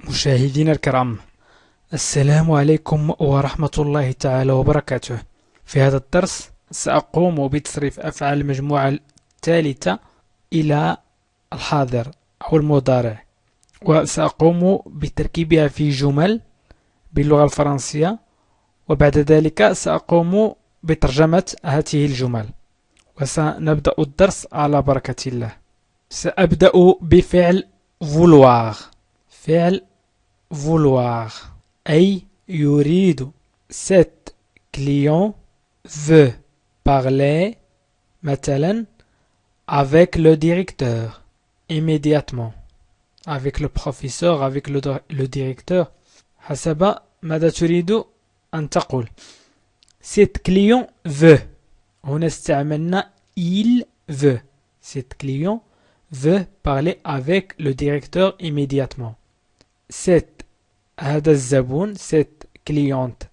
مشاهدينا الكرام، السلام عليكم ورحمة الله تعالى وبركاته. في هذا الدرس سأقوم بتصريف أفعال المجموعة الثالثة إلى الحاضر أو المضارع، وسأقوم بتركيبها في جمل باللغة الفرنسية، وبعد ذلك سأقوم بترجمة هذه الجمل، وسنبدأ الدرس على بركة الله. سأبدأ بفعل vouloir. فعل vouloir أي يريد. Cet client veut parler مثلا avec le directeur immédiatement, avec le professeur, avec le directeur، حسب ماذا تريد أن تقول. Cet client veut، هنا استعملنا il veut. Cet client veut parler avec le directeur immédiatement. Cette هذا الزبون، cette cliente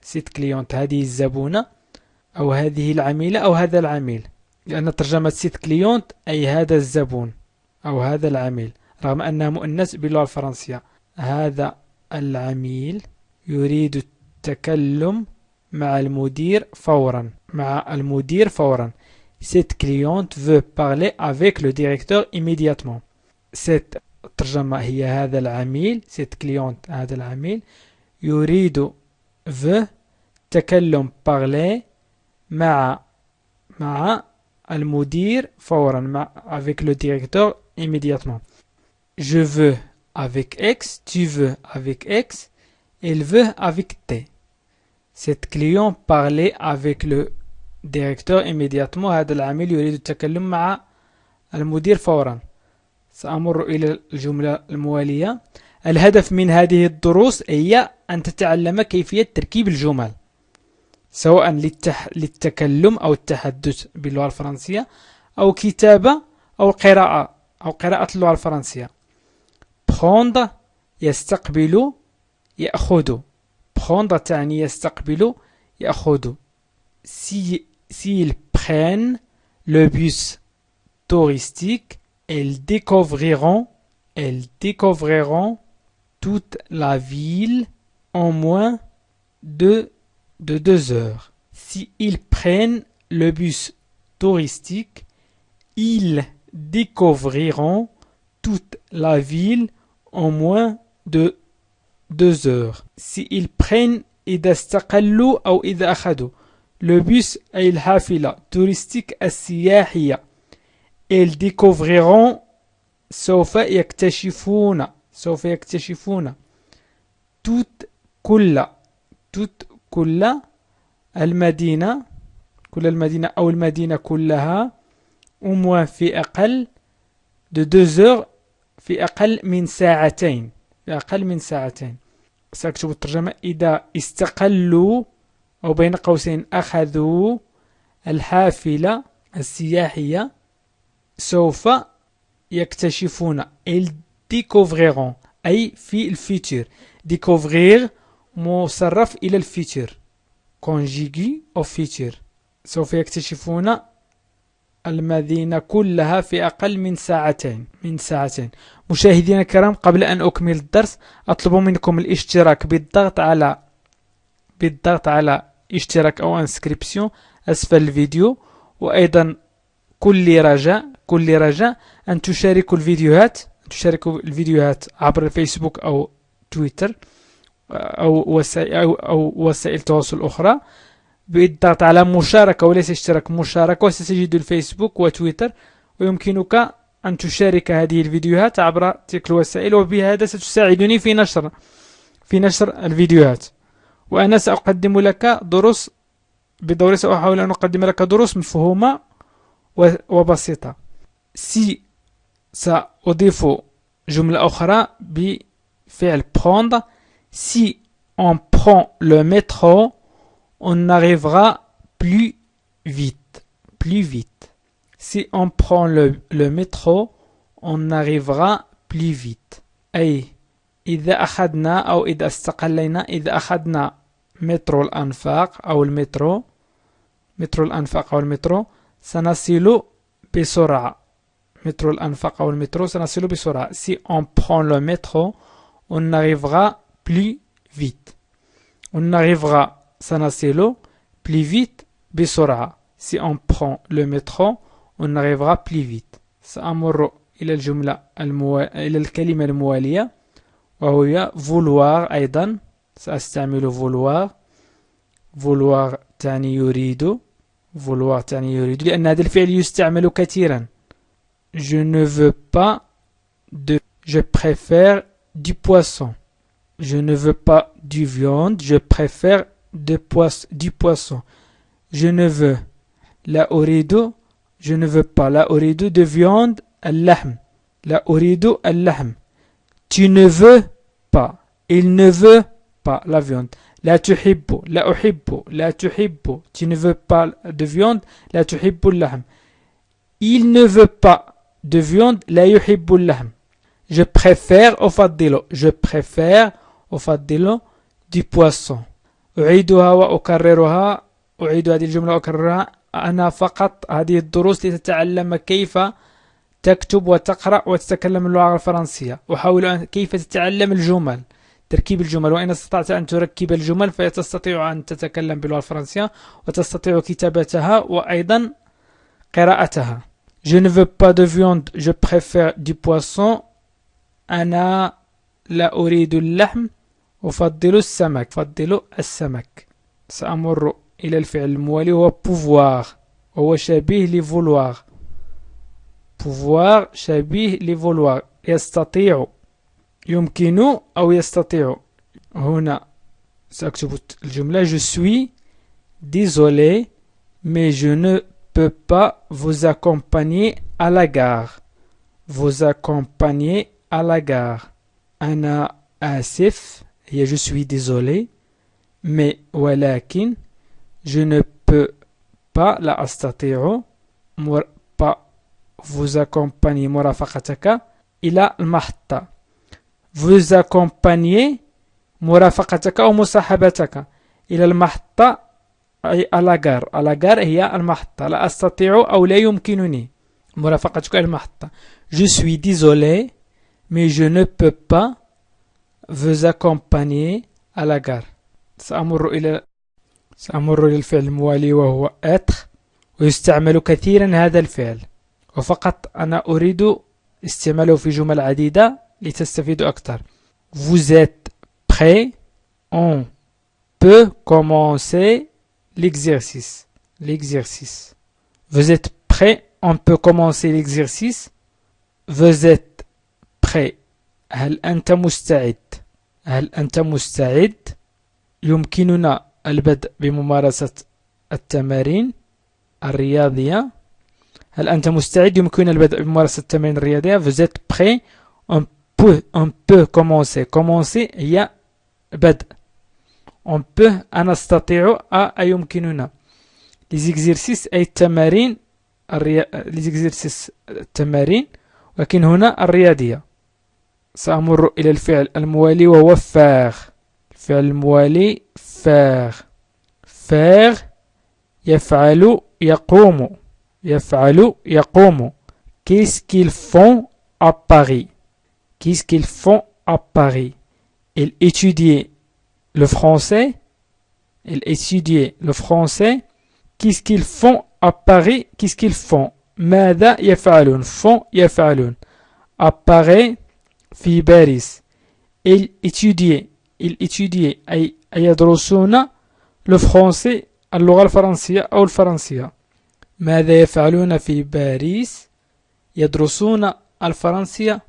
هذه الزبونة أو هذه العميلة أو هذا العميل، لأن ترجمة cette cliente أي هذا الزبون أو هذا العميل، رغم أنها مؤنث باللغة الفرنسية. هذا العميل يريد التكلم مع المدير فورا. Cette cliente veut parler avec le directeur immédiatement. Cette الترجمة هي هذا العميل، cette cliente هذا العميل يريد veut تكلم parler مع المدير فورا، avec le directeur immédiatement. Je veux avec X, tu veux avec X, il veut avec T. Cette cliente parler avec le directeur immédiatement. هذا العميل يريد التكلم مع المدير فورا. سأمر إلى الجملة الموالية. الهدف من هذه الدروس هي أن تتعلم كيفية تركيب الجمل، سواء للتكلم أو التحدث باللغة الفرنسية، أو كتابة أو قراءة اللغة الفرنسية. prendre يستقبل يأخذ. prendre تعني يستقبل يأخذ. S'ils prennent le bus touristique, ils découvriront toute la ville en moins de 2 heures. S'ils prennent le bus touristique, ils découvriront toute la ville en moins de 2 heures. S'ils prennent إذا استقلوا أو إذا أخذوا. Le bus أي الحافلة، touristique السياحية. Ils découvriront سوف يكتشفون toute كل المدينة، أو المدينة كلها، au moins في أقل de 2 heures، في أقل من ساعتين. سأكتب الترجمة. إذا استقلوا أو بين قوسين أخذوا الحافلة السياحية سوف يكتشفون. ils découvriront أي في الفيتور. découvrir مصرف إلى الفيتور، conjugué au futur. سوف يكتشفون المدينة كلها في أقل من ساعتين. مشاهدينا الكرام، قبل أن أكمل الدرس أطلب منكم الاشتراك بالضغط على اشتراك أو انسكريبسيون أسفل الفيديو، وأيضا كل رجاء أن تشاركوا الفيديوهات عبر الفيسبوك أو تويتر أو وسائل التواصل الأخرى، بالضغط على مشاركة وليس اشتراك، مشاركة، وستجد الفيسبوك وتويتر، ويمكنك أن تشارك هذه الفيديوهات عبر تلك الوسائل، وبهذا ستساعدني في نشر الفيديوهات. وأنا سأقدم لك دروس بدوري، سأحاول أن أقدم لك دروس مفهومة وبسيطة. سأضيف جملة أخرى بفعل prendre. Si on prend le métro, on arrivera plus vite. Si on prend le métro, on arrivera plus vite. أي إذا أخذنا أو إذا استقلينا، إذا أخذنا مترو الأنفاق أو المترو، مترو الأنفاق أو المترو سنصل بسرعة مترو الأنفاق أو المترو سنصل بسرعة si on prend le métro on arrivera plus vite on arrivera سنصل plus vite بسرعة si on prend le métro on arrivera plus vite سأمر إلى الجملة إلى الكلمة الموالية وهي vouloir أيضا سأستعمل vouloir تعني يريد لأن هذا الفعل يستعمل كثيرا je ne veux pas de je préfère du poisson je ne veux pas du viande je préfère du poisson je ne veux لا أريد je ne veux pas لا أريد de viande اللحم لا أريد اللحم tu ne veux pas il ne veut pas la viande لا تحب لا أحب لا تحب tu ne veux pas de viande لا تحب اللحم il ne veut pas de viande لا يحب اللحم je préfère أفضل du poisson أعيدها وأكررها أعيد هذه الجملة وأكررها أنا فقط هذه الدروس لتتعلم كيف تكتب وتقرأ وتتكلم اللغة الفرنسية أحاول كيف تتعلم الجمل تركيب الجمل وإن استطعت أن تركب الجمل فتستطيع أن تتكلم باللغة الفرنسية وتستطيع كتابتها وأيضا قراءتها Je ne veux pas de viande, je préfère du poisson. أنا لا أريد اللحم أفضل السمك. سأمر إلى الفعل الموالي هو pouvoir وهو شبيه لvouloir. pouvoir شبيه لvouloir يستطيع يمكن أو يستطيع. هنا سأكتب الجملة Je suis désolé mais je ne peux pas vous accompagner à la gare. Vous accompagner à la gare. أنا آسف هي je suis désolé mais ولكن je ne peux pas لا أستطيع pas vous accompagner مرافقتك إلى المحطة. Vous accompagner مرافقتك أو مصاحبتك إلى المحطة أي على جار. على جار هي المحطة. لا أستطيع أو لا يمكنني مرافقتك إلى المحطة. Je suis désolé mais je ne peux pas vous accompagner à la gare. سأمر إلى الفعل الموالي وهو être ويستعمل كثيرا هذا الفعل وفقط أنا أريد استعماله في جمل عديدة لتستفيدوا أكثر. Vous êtes prêts? On peut commencer l'exercice. Vous êtes prêts? On peut commencer l'exercice. Vous êtes prêts. هل أنت مستعد؟ يمكننا البدء بممارسة التمارين الرياضية. هل أنت مستعد؟ يمكننا البدء بممارسة التمارين الرياضية. Vous êtes prêts? On peut commencer. Commencer هي بدء. On peut أنا أستطيع أي يمكننا. Les exercices أي التمارين les exercices التمارين ولكن هنا الرياضية. سأمر إلى الفعل الموالي وهو faire. الفعل الموالي faire. faire يفعل يقوم. Qu'est-ce qu'ils font à Paris? Ils étudient le français. Qu'est-ce qu'ils font à Paris? Qu'est-ce qu'ils font? ماذا يفعلون؟ يفعلون. À Paris في باريس. Ils étudient أي يدرسون le français اللغة الفرنسية أو الفرنسية. ماذا يفعلون في باريس؟ يدرسون الفرنسية.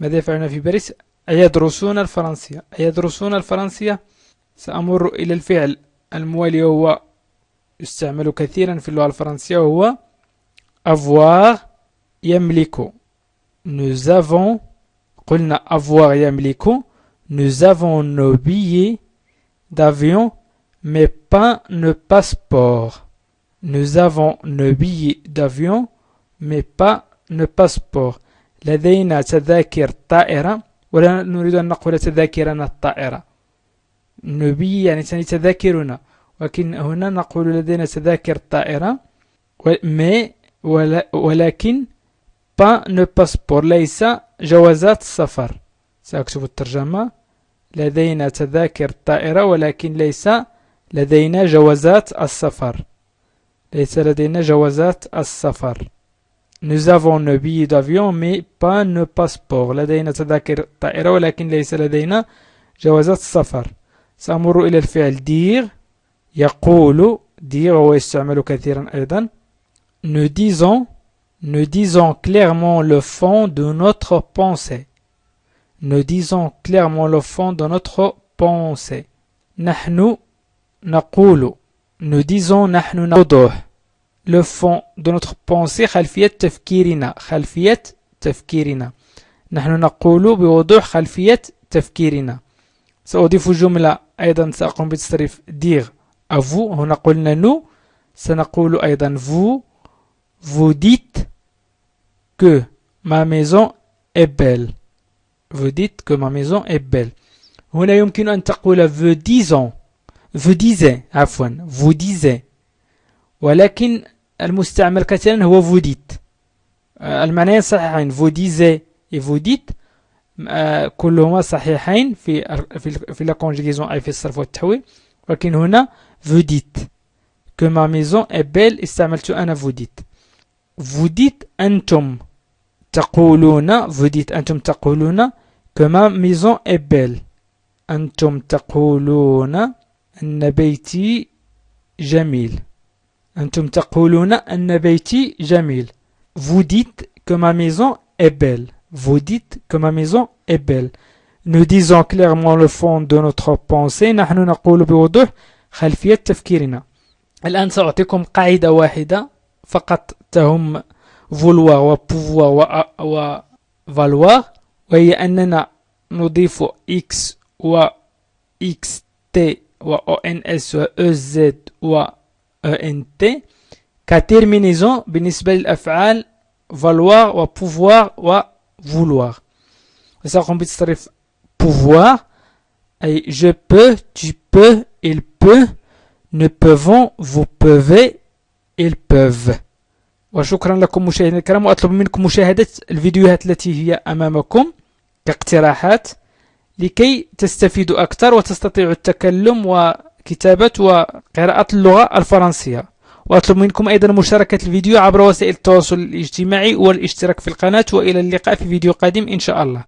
ماذا يفعلون في باريس؟ يدرسون الفرنسية. سأمر إلى الفعل الموالي وهو يستعمل كثيرا في اللغة الفرنسية وهو avoir يملك. Nous avons قلنا avoir يملك. Nous avons nos billets d'avion mais pas nos passeports. Nous avons nos billets d'avion mais pas nos passeports. لدينا تذاكر طائرة ولا نريد أن نقول تذاكرنا الطائرة. نبي يعني تذاكرنا، ولكن هنا نقول لدينا تذاكر الطائرة ولكن با نو باسبور ليس جوازات السفر. سأكتب الترجمة: لدينا تذاكر الطائرة ولكن ليس لدينا جوازات السفر. ليس لدينا جوازات السفر. Nous avons nos billets d'avion mais pas nos passeports. لدينا تذاكر الطائرة ولكن ليس لدينا جوازات السفر. سأمر إلى الفعل dire. يقول dire وهو يستعمل كثيرا أيضا. Nous disons clairement le fond de notre pensée. Nous disons clairement le fond de notre pensée. نحن نقول. Nous disons نحن نوضح. Le fond de notre pensée خلفية تفكيرنا. خلفية تفكيرنا. نحن نقول بوضوح خلفية تفكيرنا. سأضيف جملة أيضا سأقوم بتصريف dire à vous. هنا قلنا nous. سنقول أيضا vous dites que ma maison est belle. Vous dites que ma maison est belle. هنا يمكن أن تقول vous disiez عفوا vous disiez، ولكن المستعمل كثيرا هو vous dites. المعنيين صحيحين vous disiez et vous dites كلهما صحيحين في la conjugaison أي في الصرف والتحويل، ولكن هنا vous dites que ma maison est belle استعملت أنا vous dites. Vous dites أنتم تقولون vous dites أنتم تقولون que ma maison est belle. أنتم تقولون أن بيتي جميل. أنتم تقولون أن بيتي جميل. Vous dites que ma maison est belle. Vous dites que ma maison est belle. Nous disons clairement le fond de notre pensée. نحن نقول بوضوح خلفية تفكيرنا. الآن سأعطيكم قاعدة واحدة فقط تهم vouloir و pouvoir و valoir، وهي أننا نضيف x و xt و ons و ez و ent كترمينيزون بالنسبة للأفعال valoir و pouvoir و vouloir. سأقوم بتصريف pouvoir أي je peux, tu peux, il peut, nous pouvons, vous pouvez, ils peuvent. وشكرا لكم مشاهدينا الكرام، وأطلب منكم مشاهدة الفيديوهات التي هي أمامكم كاقتراحات لكي تستفيدوا أكثر وتستطيعوا التكلم وكتابة وقراءة اللغة الفرنسية. وأطلب منكم أيضا مشاركة الفيديو عبر وسائل التواصل الاجتماعي والاشتراك في القناة، وإلى اللقاء في فيديو قادم إن شاء الله.